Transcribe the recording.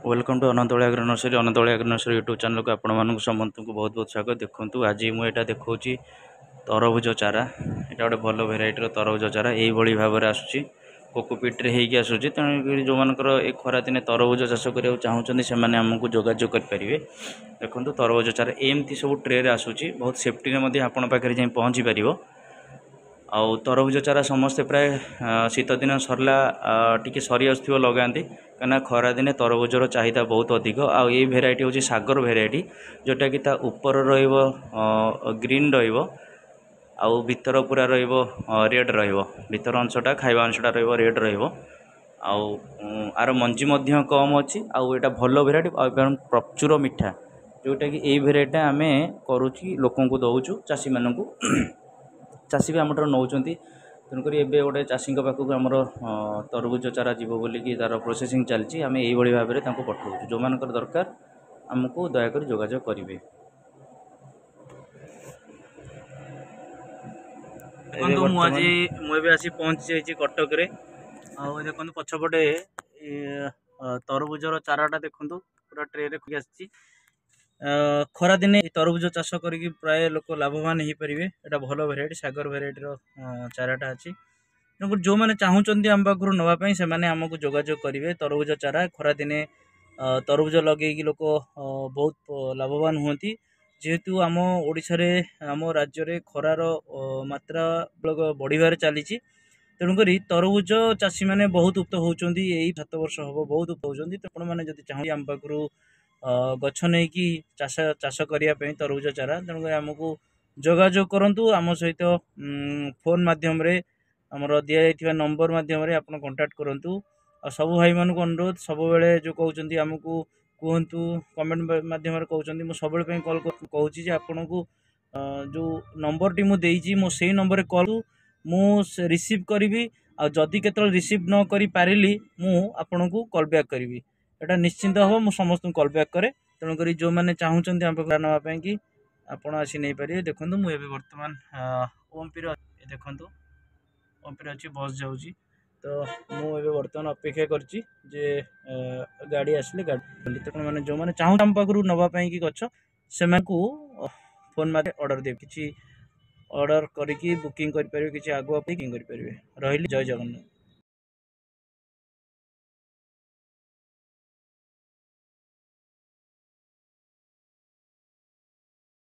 Welcome to Anantoli agro nursery YouTube channel को आपण समस्त को बहुत बहुत स्वागत। देखो आज मुझे देखा तरबुज चारा यहाँ गोटे भल भेराइटर तरबुज चारा यही भाव में आसूँ कोकोपीट्रे होगी आसूँ तेणुक जो मानकर ए खरा दिन तरबुज चाष करने चाहूँगी से आमको जोगाजोग करेंगे। देखो तरबुज चारा एमती सब ट्रे आसूँ बहुत सेफ्टी में आपण पाखे जाए पहुँची पार। आउ तरबुज चारा समस्ते प्राय शीत दिन सरला टी सरी आसो लगाती कहीं खरा दिने तरबुजर चाहिदा बहुत अधिक। आउ ये भेराइटी हूँ सागर भेराइटी जोटा कि ऊपर ग्रीन आउ भीतर पूरा रेड भीतर अंशटा खाଇବା अंशटा रेड आउ आर मंजी मध्य कम अच्छी आउ यहाँ भल भेराइटी प्रचुर मीठा जोटा कि यही भेराइटी आम करुच्ची लोक दौचु चाषी मानू चाषी भी आम नौ तेणुक एवं गोटे चाषी पाखक आम तरबुज चारा जीव बोलिकी तार प्रोसेसिंग चलती आम यही भाव में पठाऊ जो मान दरकार आमको दयाकोरी जोगाजोग करेंगे। मुझे आसी पहुँची जाइए कटक रे देखो पछपटे तरबुजर चाराटा देखो पूरा ट्रे रे आसी खरा दिने तरबुज चाष करी प्राय लोक लाभवान हो पारे। यहाँ भल भेराइटी सागर भेराइटर चाराटा अच्छी तेणुक जो मैंने चाहूँगी आम पाखु नापी से आमको जोगाजोग करेंगे। तरबुज चारा खरा दिने तरबुज लगे लोक बहुत लाभवान हुंती जेहेतु आम ओडिशा रे आम राज्य रे खरार मात्रा बढ़िबार चली तेणुक तरबुज चाषी मैंने बहुत उक्त होती यही 7 वर्ष हम बहुत उक्त होती। तो मैंने जब चाहूँ आम पाखु गछ नहीं कि चाष करने तरबुज चारा तेणुक आमको जोगाजोग करूँ आम सहित फोन मध्यम आमर दि जाइए नंबर मध्यम आप कांटेक्ट करूँ। सब भाई मान अनुरोध सब बेले जो कहते आमको कहतु कमेंट मध्यम कहते सब कल कहूँ आपन को जो नंबर टी मुझे मो से नंबर कल मु रिसीव करी आदि के रिसीव न करी पारिली मु आपन को कॉल बैक करी एटा निश्चिंत हम मु समस्त कॉल बैक करे। तेणुक जो मैंने चाहूँगी आम पाखु नापी कि आपड़ आसी नहीं पारे। देखो मुझे बर्तमान ओमपी देखु ओमपी अच्छी बस जाऊँगी तो मुझे बर्तमान अपेक्षा करची जे गाड़ी आसले गाड़ी तो मैंने जो मैंने चाहूँ आम पाखु नापी कि गछ से फोन मारे ऑर्डर दे कि ऑर्डर करी बुकिंग करें कि आगुआ बुकिंग करें। रही जय जगन्नाथ।